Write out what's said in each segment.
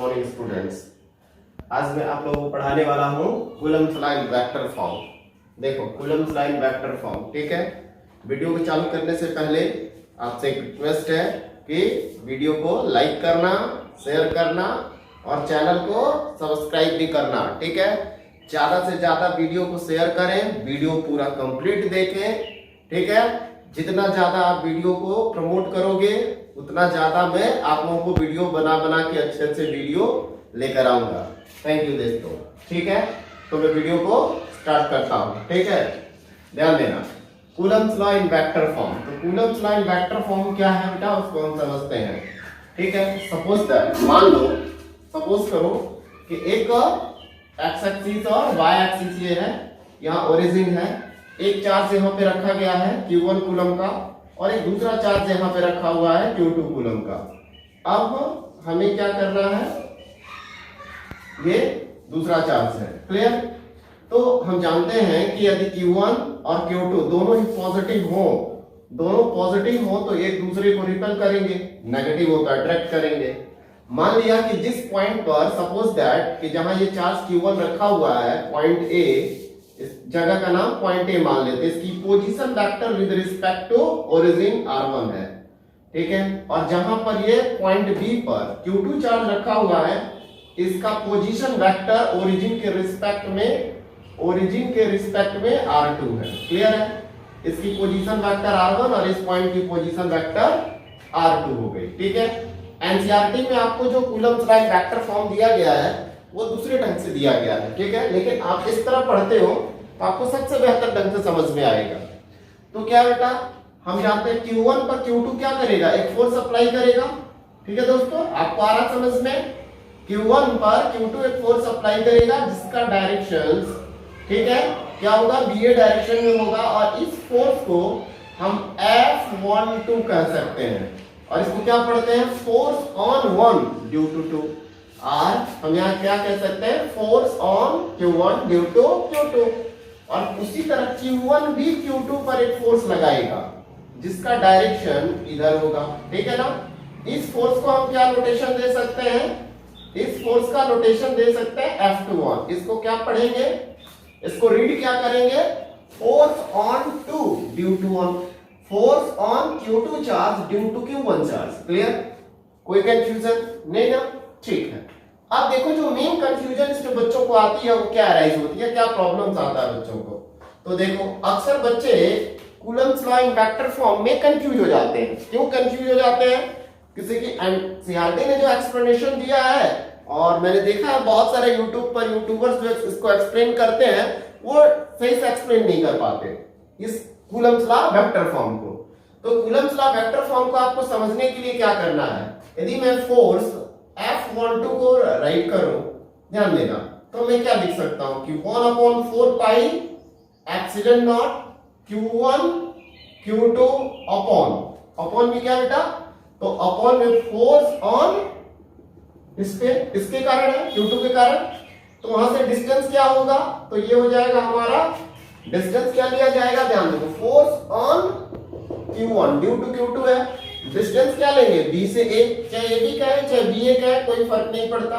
Morning students. आज मैं आप लोगों को पढ़ाने वाला हूँ कूलम्ब्स लाइन वेक्टर फॉर्म। देखो कूलम्ब्स लाइन वेक्टर फॉर्म, ठीक है। वीडियो को चालू करने से पहले आपसे एक रिक्वेस्ट है कि वीडियो को लाइक करना, शेयर करना और चैनल को सब्सक्राइब भी करना, ठीक है। ज्यादा से ज्यादा वीडियो को शेयर करें, वीडियो पूरा कंप्लीट देखें, ठीक है। जितना ज्यादा आप वीडियो को प्रमोट करोगे उतना ज्यादा मैं आप लोगों को वीडियो बना बना के अच्छे अच्छे वीडियो लेकर आऊंगा। थैंक यू दोस्तों, ठीक है। तो मैं वीडियो को स्टार्ट करता हूं, ठीक है। ध्यान देना, Coulomb's law in vector form. तो Coulomb's law in vector form क्या है बेटा, उसको हम समझते हैं, ठीक है। सपोज दैट, मान लो, सपोज करो कि एक एक्स एक्सिस और वाई एक्सिस ये है, यहाँ ओरिजिन है, एक चार्ज यहाँ पे रखा गया है Q1 कूलम का और एक दूसरा चार्ज यहाँ पे रखा हुआ है Q2 कूलम का। अब हमें क्या करना है, ये दूसरा चार्ज है, क्लियर। तो हम जानते हैं कि यदि Q1 और Q2 दोनों ही पॉजिटिव हो तो एक दूसरे को रिपेल करेंगे, नेगेटिव हो तो अट्रैक्ट करेंगे। मान लिया कि जिस पॉइंट पर, सपोज दैट कि जहां ये चार्ज Q1 रखा हुआ है, पॉइंट ए, इस जगह का नाम पॉइंट ए मान लेते हैं, इसकी position vector with respect to origin R1 है, ठीक है। और जहां पर ये पॉइंट बी पर Q2 चार्ज रखा हुआ है, इसका पोजीशन वेक्टर ओरिजिन के रिस्पेक्ट में R2 है, क्लियर है। इसकी पोजीशन वेक्टर R1 और इस पॉइंट की पोजीशन वेक्टर R2 हो गई, ठीक है। एनसीईआरटी में आपको जो कूलम्ब्स लाइन वेक्टर फॉर्म दिया गया है वो दूसरे ढंग से दिया गया है, ठीक है। लेकिन आप इस तरह पढ़ते हो तो आपको सबसे बेहतर ढंग से समझ में आएगा। तो क्या बेटा, हम जानते हैं Q1 पर Q2 क्या करेगा, एक फोर्स अप्लाई करेगा, ठीक है दोस्तों। आपको आ रहा समझ में, Q1 पर Q2 एक फोर्स अप्लाई करेगा जिसका डायरेक्शन, ठीक है, क्या होगा, BA डायरेक्शन में होगा। और इस फोर्स को हम F12 कह सकते हैं और इसको क्या पढ़ते हैं, force on one due to two. और हम यहाँ क्या कह सकते हैं, force on Q1 due to Q2। और उसी तरह Q1 भी Q2 पर एक फोर्स लगाएगा जिसका डायरेक्शन इधर होगा, ठीक है ना। इस फोर्स को हम क्या नोटेशन दे सकते हैं, इस फोर्स का नोटेशन दे सकते हैं F21। इसको क्या पढ़ेंगे, इसको रीड क्या करेंगे, force on 2 due to 1, force on Q2 charge due to Q1 charge. Clear, कोई कंफ्यूजन नहीं ना, ठीक है। अब देखो जो मेन कंफ्यूजन इसमें बच्चों को आती है वो क्या अराइज होती है, क्या प्रॉब्लम्स आता है बच्चों को। तो देखो अक्सर बच्चे Coulomb's law in vector form में कंफ्यूज हो जाते हैं। क्यों कंफ्यूज हो जाते हैं, किसी की एनसीईआरटी ने जो एक्सप्लेनेशन दिया है, और मैंने देखा है बहुत सारे यूट्यूब पर यूट्यूबर्स जो इसको एक्सप्लेन करते हैं वो सही से एक्सप्लेन नहीं कर पाते इस कूलम्ब्स लॉ वेक्टर फॉर्म को। तो कूलम्ब्स लॉ वेक्टर फॉर्म को आपको समझने के लिए क्या करना है, यदि मैं फोर्स F12 को राइट करूं, ध्यान देना, तो मैं क्या लिख सकता हूं कि 1/4 pi epsilon not Q1 Q2 upon में क्या बेटा, तो अपॉन में फोर्स ऑन इसके कारण है, Q2 के कारण। तो वहां से डिस्टेंस क्या होगा, तो ये हो जाएगा हमारा डिस्टेंस, क्या लिया जाएगा, ध्यान दो, force on Q1 due to Q2 है। डिस्टेंस क्या लेंगे, B से A, चाहे AB का है चाहे BA का है, कोई फर्क नहीं पड़ता,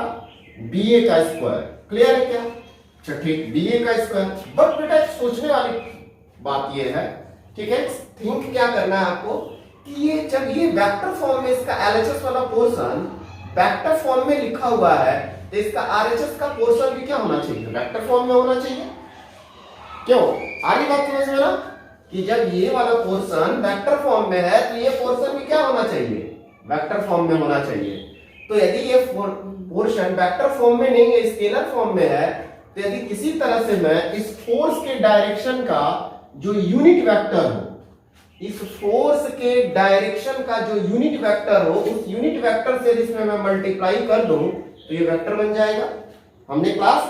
BA का स्क्वायर। क्लियर है क्या, अच्छा ठीक, BA का स्क्वायर। बट बेटा सोचने वाली बात ये है, ठीक है, थिंक क्या करना है आपको कि ये जब ये वेक्टर फॉर्म में इसका LHS वाला पोर्शन वेक्टर फॉर्म में लिखा हुआ है, तो इसका RHS का पोर्शन भी क्या होना चाहिए, वेक्टर फॉर्म में होना चाहिए। क्यों, आ रही बात समझ में ना, कि जब ये वाला पोर्शन वेक्टर फॉर्म में है तो ये पोर्शन भी क्या होना चाहिए, वेक्टर फॉर्म में होना चाहिए। तो यदि ये पोर्शन वेक्टर फॉर्म में नहीं है, स्केलर फॉर्म में है, तो यदि किसी तरह से मैं इस फोर्स के डायरेक्शन का जो यूनिट वेक्टर हो, इस फोर्स के डायरेक्शन का जो यूनिट वेक्टर हो, उस यूनिट वेक्टर से इसमें मैं मल्टीप्लाई कर दूं तो ये वेक्टर बन जाएगा। हमने क्लास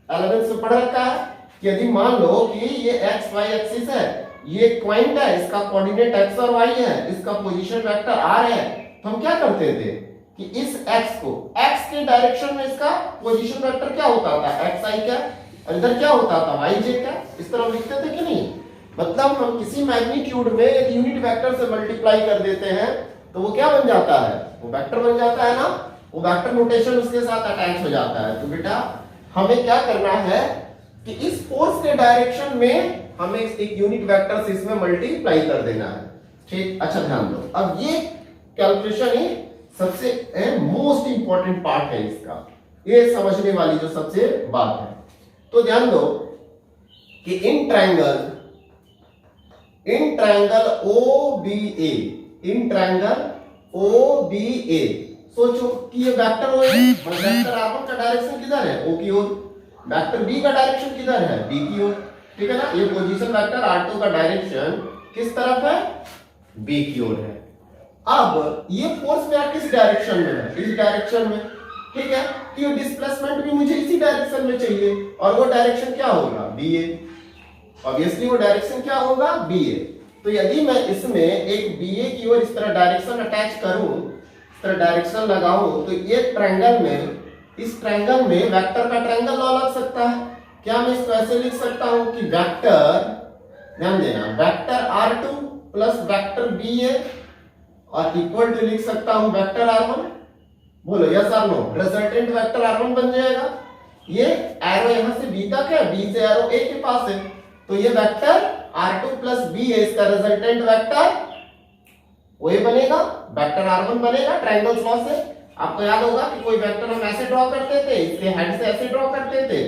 11 से पढ़ रखा है कि यदि मान लो कि ये एक्स वाई एक्सिस है, ये पॉइंट है, इसका कोऑर्डिनेट x और y है, इसका पोजीशन वेक्टर r है, तो हम क्या करते थे कि इस x को, x के डायरेक्शन में इसका पोजीशन वेक्टर क्या होता था, xi का, और इधर क्या होता था, yj का, इस तरह लिखते थे कि नहीं। मतलब हम किसी मैग्नीट्यूड में एक यूनिट वेक्टर से मल्टीप्लाई कर देते हैं तो वो क्या बन जाता है, वो वेक्टर बन जाता है ना। वो वेक्टर नोटेशन उसके साथ अटैच हो जाता है। तो बेटा हमें क्या करना है कि इस फोर्स के डायरेक्शन में हमें एक यूनिट वेक्टर से इसमें मल्टीप्लाई कर देना है। ठीक, अच्छा ध्यान दो। अब ये कैलकुलेशन ही सबसे मोस्ट इंपॉर्टेंट पार्ट है इसका, ये समझने वाली जो सबसे बात है। तो ध्यान दो कि in triangle OBA, in triangle OBA, सोचो कि ये वेक्टर O है, वेक्टर R1 का डायरेक्शन किधर है? O की ओर। वेक्टर B का डायरेक्शन किधर है? B की ओर। ठीक है ना? ये पोजीशन वेक्टर R2 का डायरेक्शन किस तरफ है? B की ओर है। अब ये फोर्स मेरा किस डायरेक्शन में है? इस डायरेक्शन में। ठीक है, तो ये डिस्प्लेसमेंट भी मुझे इसी डायरेक्शन में चाहिए, और वो डायरेक्शन क्या होगा? BA। ऑब्वियसली वो डायरेक्शन क्या होगा? BA। तो यदि मैं इसमें एक BA की ओर इस तरह डायरेक्शन अटैच करूं, इस तरह डायरेक्शन लगाऊं, तो ये ट्रायंगल में, इस ट्रायंगल में वेक्टर का ट्रायंगल लॉ लग सकता है। क्या मैं इसको ऐसे लिख सकता हूं कि वेक्टर, ध्यान देना, vector R2 plus vector BA और इक्वल टू लिख सकता हूं वेक्टर R1। बोलो यस और नो? रिजल्टेंट वेक्टर R1 बन जाएगा। ये एरो यहां से B तक है, B से एरो A के पास है, तो ये वेक्टर R2 प्लस B है, इसका रिजल्टेंट वेक्टर OA बनेगा, वेक्टर R1 बनेगा ट्रायंगल लॉ से। आपको याद होगा कि कोई वेक्टर हम ऐसे ड्रॉ करते थे, इसके हेड से ऐसे ड्रॉ करते थे,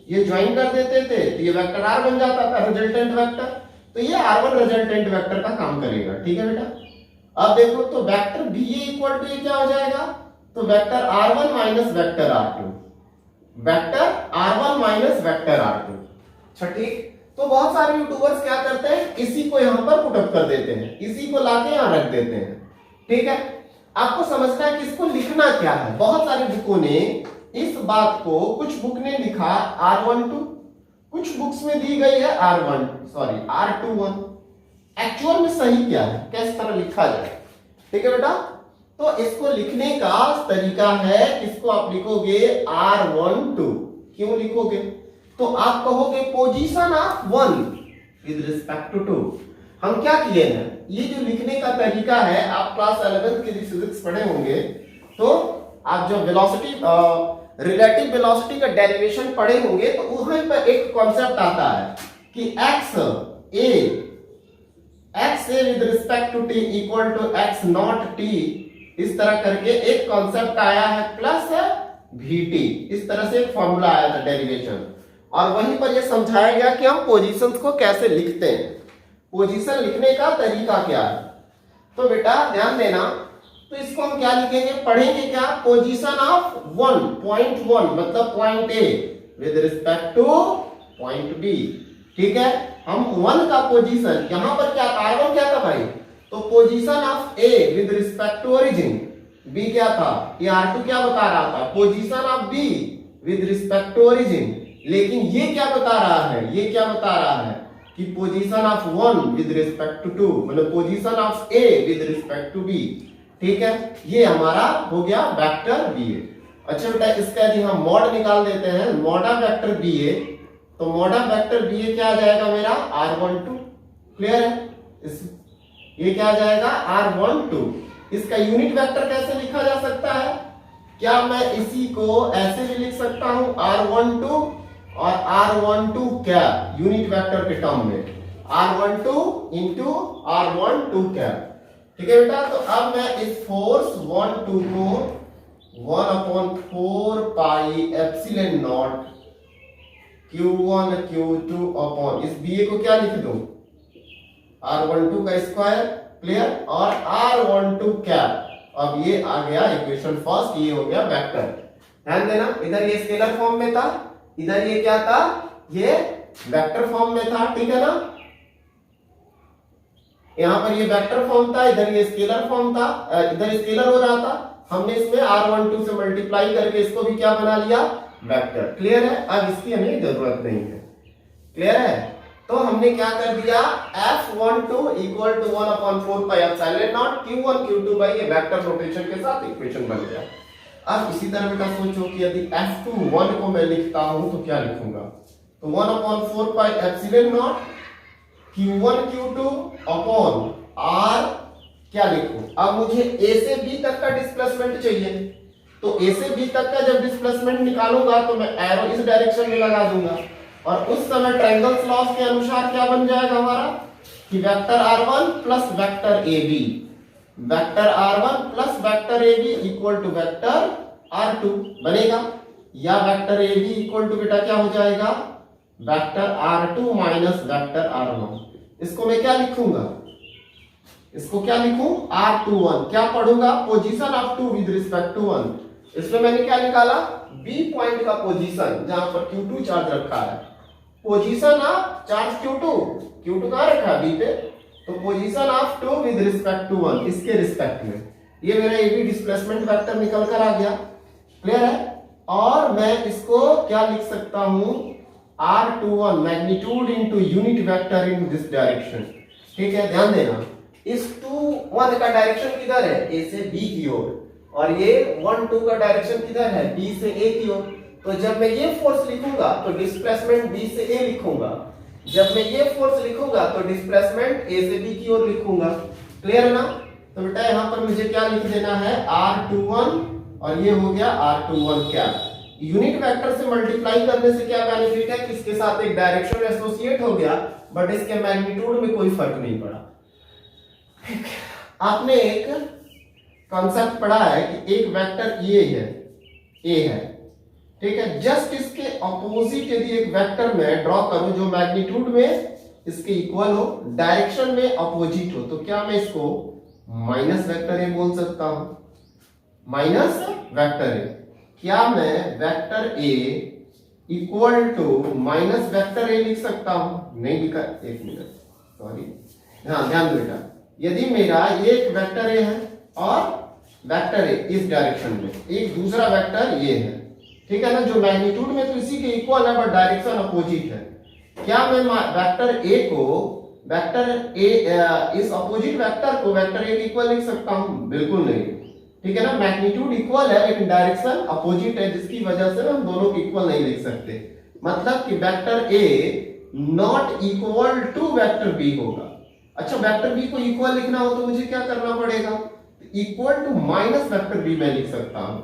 ये ज्वाइन कर देते थे, तो ये वेक्टर R बन जाता था रिजल्टेंट वेक्टर। तो ये R1 रिजल्टेंट वेक्टर का काम करेगा। ठीक है बेटा, अब देखो तो वेक्टर BA इक्वल टू ये क्या हो जाएगा? तो vector R1 minus vector R2, vector R1 minus vector R2। अच्छा ठीक, तो बहुत सारे यूट्यूबर्स क्या करते हैं, इसी को यहां पर पुट अप कर देते हैं, इसी को लाके यहां रख देते हैं। ठीक है, आपको समझना है कि इसको लिखना क्या है। बहुत सारी बुकों ने इस बात को, कुछ बुक ने लिखा R12, कुछ बुक्स में दी गई है R21। एक्चुअल में सही क्या है, किस तरह लिखा जाए? ठीक है बेटा, तो इसको लिखने का तरीका है, इसको आप लिखोगे R12। क्यों लिखोगे? तो आप कहोगे position of 1 with respect to 2। हम क्या किए हैं, ये जो लिखने का तरीका है, आप क्लास 11th के लिए फिजिक्स पढ़े होंगे, तो आप जो वेलोसिटी, रिलेटिव वेलोसिटी का डेरिवेशन पढ़े होंगे, तो वहां पर एक कॉन्सेप्ट आता है कि x a with respect to t equal to x not t, इस तरह करके एक कॉन्सेप्ट आया है, प्लस vt, इस तरह से एक फॉर्मूला आया था डेरिवेशन। और वहीं पर यह समझाया गया कि हम पोजीशंस को कैसे लिखते हैं, पोजीशन लिखने का तरीका क्या है। तो बेटा ध्यान देना, तो इसको हम क्या लिखेंगे, पढ़ेंगे क्या? पोजीशन ऑफ 1, पॉइंट 1 मतलब point A with respect two point B। ठीक है, हम 1 का पोजीशन, यहां पर क्या था, R1 क्या था भाई? तो position of A with respect to origin, B क्या था? ये R2 क्या बता रहा था? Position of B with respect to origin. लेकिन ये क्या बता रहा है, ये क्या बता रहा है कि position of 1 with respect to 2, मतलब position of A with respect to B। ठीक है, ये हमारा हो गया वेक्टर BA। अच्छा बेटा, इसका यदि हम मॉड निकाल देते हैं, मॉड ऑफ वेक्टर BA, तो मॉड ऑफ वेक्टर BA क्या आ जाएगा मेरा? R12। क्लियर है? ये क्या आ जाएगा? R12। इसका यूनिट वेक्टर कैसे लिखा जा सकता है? क्या मैं इसी को ऐसे भी लिख सकता हूं, R12 और R12 क्या यूनिट वेक्टर के टर्म में, R12 इंटू R12 क्या। ठीक है बेटा, तो अब मैं इस फोर्स 12 को 1/4 pi epsilon not Q1 Q2 upon इस BA को क्या लिख दूं? R12 का स्क्वायर। क्लियर, और R12 क्या। अब ये आ गया इक्वेशन फर्स्ट, ये हो गया वेक्टर। ध्यान देना, इधर ये स्केलर फॉर्म में था, इधर ये क्या था, ये वेक्टर फॉर्म में था। ठीक है ना, यहां पर ये वेक्टर फॉर्म था, इधर ये स्केलर फॉर्म था, इधर स्केलर हो रहा था, हमने इसमें R12 से मल्टीप्लाई करके इसको भी क्या बना लिया, वेक्टर। क्लियर है, अब इसकी हमें जरूरत नहीं है। क्लियर है, तो हमने क्या कर दिया, F12 equal to 1/4 pi epsilon not Q1 Q2 by, ये वेक्टर नोटेशन के साथ इक्वेशन बन गया। अब इसी तरह बेटा सोचो कि यदि F21 को मैं लिखता हूं तो क्या लिखूंगा, तो 1/4 pi epsilon not Q1 Q2 upon R क्या लिखूं। अब मुझे A से B तक का डिस्प्लेसमेंट चाहिए, तो ए से बी तक का जब डिस्प्लेसमेंट निकालूंगा तो मैं एरो इस डायरेक्शन में लगा दूंगा, और उस समय ट्रायंगल्स लॉस के अनुसार क्या बन जाएगा हमारा कि vector r1 plus vector ab, vector r1 plus vector ab equal to vector r2 बनेगा, या वेक्टर ab इक्वल टू बेटा क्या हो जाएगा vector r2 minus vector r1। इसको मैं क्या लिखूंगा, इसको क्या लिखूं r21, क्या पढ़ूंगा position of 2 with respect to 1। इसमें मैंने क्या निकाला बी पॉइंट का पोजीशन जहां पर q2 चार्ज रखा है, पोजीशन ऑफ चार्ज q2 कहां रखा है बी पे, तो position of 2 with respect to 1 इसके रिस्पेक्ट में, ये मेरा AB डिस्प्लेसमेंट वेक्टर निकल कर आ गया। क्लियर है। और मैं इसको क्या लिख सकता हूं r21 magnitude into unit vector in this direction. ठीक है, ध्यान देना इस 2 1 का डायरेक्शन किधर है a से b की ओर, और ये 1 2 का डायरेक्शन किधर है b से a की ओर। तो जब मैं ये फोर्स लिखूंगा तो डिस्प्लेसमेंट b से a लिखूंगा, जब मैं ये फोर्स लिखूंगा तो डिस्प्लेसमेंट a से b की ओर लिखूंगा। क्लियर है ना। तो बेटा यहां पर मुझे क्या लिख देना है r21, और ये हो गया r21 क्या, यूनिट वेक्टर से मल्टीप्लाई करने से क्या बेनिफिट है कि इसके साथ एक डायरेक्शन एसोसिएट हो गया, बट इसके मैग्नीट्यूड में कोई फर्क नहीं पड़ा। आपने एक कॉन्सेप्ट पढ़ा है कि एक वेक्टर ए है, ठीक है, जस्ट इसके अपोजिट यदि एक वेक्टर में ड्रॉ करूं जो मैग्नीट्यूड में इसके इक्वल हो, डायरेक्शन में अपोजिट हो, तो क्या मैं इसको माइनस वेक्टर ए बोल सकता हूं, माइनस वेक्टर ए। क्या मैं vector A equal to minus vector A लिख सकता हूं, नहीं लिखा, एक मिनट सॉरी, हाँ ध्यान दो बेटा, यदि मेरा एक वेक्टर ए है और वेक्टर ए इस डायरेक्शन में, एक दूसरा वेक्टर ये है, ठीक है ना, जो मैग्नीट्यूड में तो इसी के इक्वल है बट डायरेक्शन अपोजिट है, क्या मैं वेक्टर ए को वेक्टर ए इस अपोजिट वेक्टर को वेक्टर ए के इक्वल लिख सकता हूं, बिल्कुल नहीं। ठीक है ना, मैग्नीट्यूड इक्वल है लेकिन डायरेक्शन अपोजिट है, जिसकी वजह से हम दोनों को इक्वल नहीं लिख सकते, मतलब कि vector A not equal to vector B होगा। अच्छा, वेक्टर बी को इक्वल लिखना हो तो मुझे क्या करना पड़ेगा, equal to minus vector B मैं लिख सकता हूं,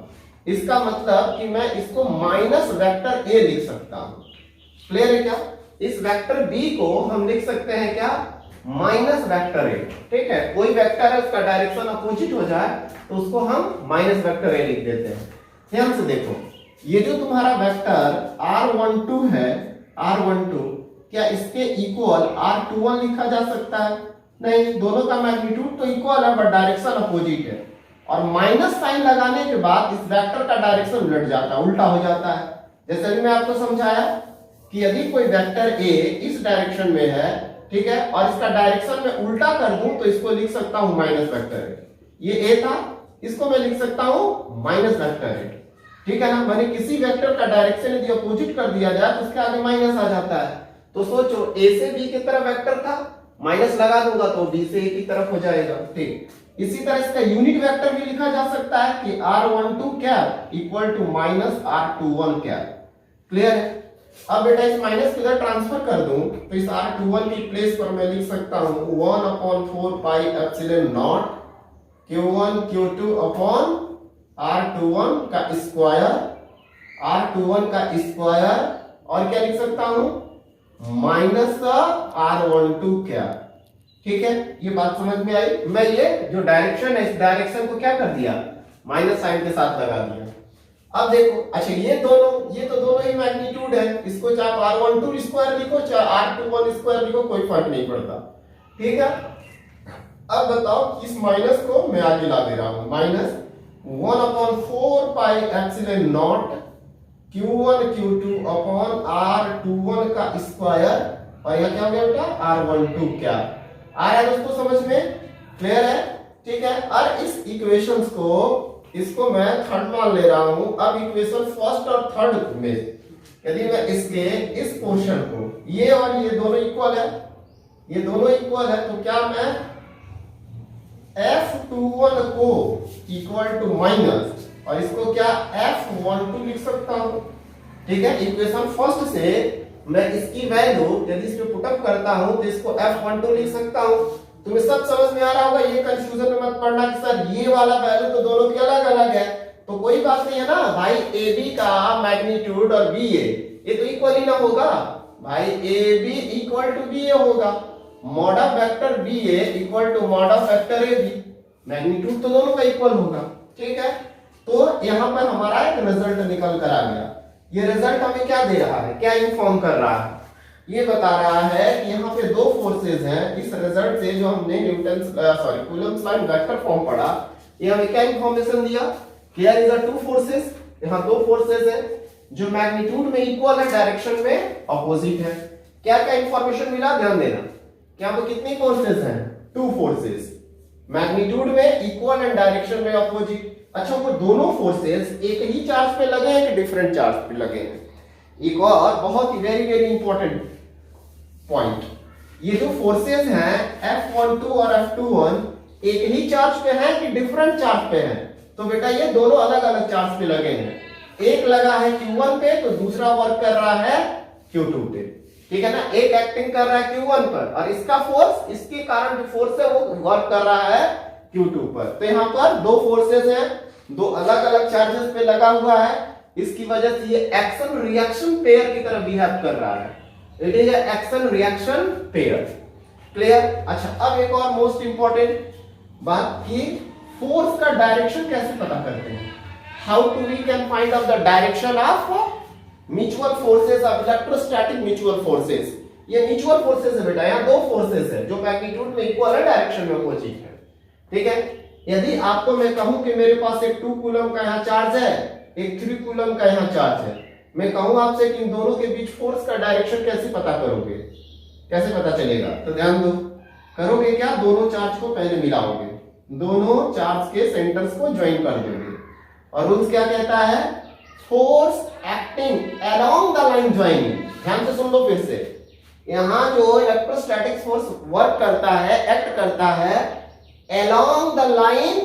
इसका मतलब कि मैं इसको माइनस वेक्टर ए लिख सकता हूं। क्लियर है क्या। इस वेक्टर बी को हम लिख सकते हैं क्या माइनस वेक्टर ए। ठीक है, कोई वेक्टर है उसका डायरेक्शन अपोजिट हो जाए तो उसको हम माइनस वेक्टर ए लिख देते हैं। ध्यान से देखो, ये जो तुम्हारा वेक्टर r12 है, r12 क्या इसके इक्वल r21 लिखा जा सकता है, नहीं, दोनों का मैग्नीट्यूड तो इक्वल है बट डायरेक्शन अपोजिट है, और माइनस साइन लगाने के बाद इस वेक्टर का डायरेक्शन उलट जाता है, उल्टा हो जाता है। जैसे भी मैं आपको समझाया कि यदि कोई वेक्टर ए इस डायरेक्शन में है, ठीक है, और इसका डायरेक्शन में उल्टा कर दूं तो इसको लिख सकता हूं माइनस वेक्टर ए। ये ए था, इसको मैं लिख सकता हूं माइनस वेक्टर ए। ठीक है ना, मैंने किसी वेक्टर का डायरेक्शन यदि अपोजिट कर दिया जाए तो उसके आगे माइनस आ जाता है। तो सोचो ए से बी की तरफ वेक्टर था, माइनस लगा दूंगा तो बी से ए की तरफ हो जाएगा। ठीक, इसी तरह इसका यूनिट वेक्टर भी लिखा जा सकता है कि r12 क्या इक्वल टू माइनस r21 क्या। क्लियर है। अब बेटा इस माइनस को इधर ट्रांसफर कर दूं तो इस r21 की प्लेस पर मैं लिख सकता हूं 1/4 pi epsilon not q1 q2 upon r21 का स्क्वायर, r21 का स्क्वायर, और क्या लिख सकता हूं माइनस r12 क्या। ठीक है, ये बात समझ में आई। मैं ये जो डायरेक्शन है इस डायरेक्शन को क्या कर दिया माइनस साइन के साथ लगा दिया। अब देखो, अच्छा ये तो दोनों ही मैग्नीट्यूड है, इसको चाहे r12 स्क्वायर लिखो चाहे r21 स्क्वायर लिखो, कोई फर्क नहीं पड़ता। ठीक है, अब बताओ इस माइनस को मैं आगे ला दे रहा हूं, minus 1/4 pi epsilon not q1 q2 upon r21 का स्क्वायर, और यह क्या हो गया बेटा r12 क्या। आ रहा है दोस्तों समझ में, क्लियर है। ठीक है, और इस इक्वेशंस को इसको मैं थर्ड मान ले रहा हूं। अब इक्वेशन फर्स्ट और थर्ड में यदि मैं इसके इस पोर्शन को, ये और ये दोनों इक्वल है, ये दोनों इक्वल है, तो क्या मैं f21 को इक्वल टू माइनस और इसको क्या f12 लिख सकता हूं। ठीक है, इक्वेशन फर्स्ट से मैं इसकी वैल्यू यदि इस पे पुटअप करता हूं तो इसको f12 लिख सकता हूं। तुम्हें सब समझ में आ रहा होगा, ये कंफ्यूजन में मत पड़ना कि सर ये वाला वैल्यू तो दोनों की अलग अलग है, तो कोई बात नहीं है ना भाई, ए बी का मैग्नीट्यूड और बी ए ये तो इक्वल ही ना होगा भाई, A B equal to B A होगा, mod of vector B A equal to mod of vector A B, magnitude तो दोनों का इक्वल होगा। ठीक है, तो यहां पर हमारा एक रिजल्ट निकल कर आ गया। ये रिजल्ट हमें क्या दे रहा है, क्या इन्फॉर्म कर रहा है, ये बता रहा है कि यहाँ पे दो फोर्सेस हैं। इस रिजल्ट से जो हमने कूलम्ब्स लाइन वेक्टर फॉर्म पढ़ा, ये हमें क्या इंफॉर्मेशन दिया, here is a two forces, यहाँ दो फोर्सेस हैं जो मैग्नीट्यूड में इक्वल है, डायरेक्शन में अपोजिट है। क्या क्या इंफॉर्मेशन मिला, ध्यान देना, क्या वो कितनी फोर्सेस हैं, टू फोर्सेस, मैग्नीट्यूड में इक्वल एंड डायरेक्शन में अपोजिट। अच्छा, वो दोनों फोर्सेस एक ही चार्ज पे लगे हैं कि डिफरेंट चार्ज पे लगे हैं। एक और बहुत ही वेरी वेरी इंपॉर्टेंट पॉइंट, ये जो फोर्सेस हैं F12 और F21 एक ही चार्ज पे हैं कि डिफरेंट चार्ज पे हैं, तो बेटा ये दोनों अलग अलग चार्ज पे लगे हैं। एक लगा है Q1 पे तो दूसरा वर्क कर रहा है Q2 पे, ठीक है ना, एक एक्टिंग कर रहा है Q1 पर और इसका फोर्स, इसके कारण जो फोर्स है वो वर्क कर रहा है Q2 पर। तो यहाँ पर दो फोर्सेस हैं, दो अलग अलग चार्जेस पे लगा हुआ है, इसकी वजह से ये एक्शन रिएक्शन पेयर की तरह बिहेव कर रहा है। It is action reaction pair, clear. अच्छा, अब एक और मोस्ट इंपॉर्टेंट बात की फोर्स का डायरेक्शन कैसे पता करते हैं, how to we can find out the direction of mutual forces of electrostatic mutual forces. ये म्यूचुअल फोर्सेस है बेटा, यहाँ दो फोर्सेस है जो मैग्नीट्यूड में इक्वल है, डायरेक्शन में अपोजिट है। ठीक है, यदि आपको मैं कहूं कि मेरे पास एक 2 कूलम का यहाँ चार्ज है, एक 3 कूलम का यहाँ चार्ज है, मैं कहूं आपसे कि इन दोनों के बीच फोर्स का डायरेक्शन कैसे पता करोगे, कैसे पता चलेगा, तो ध्यान दो, करोगे क्या, दोनों चार्ज को पहले मिलाओगे, दोनों चार्ज के सेंटर्स को ज्वाइन कर दोगे, और रूल्स क्या कहता है, force acting along the line joining. ध्यान से सुन लो फिर से, यहां जो इलेक्ट्रोस्टैटिक फोर्स वर्क करता है, एक्ट करता है अलोंग द लाइन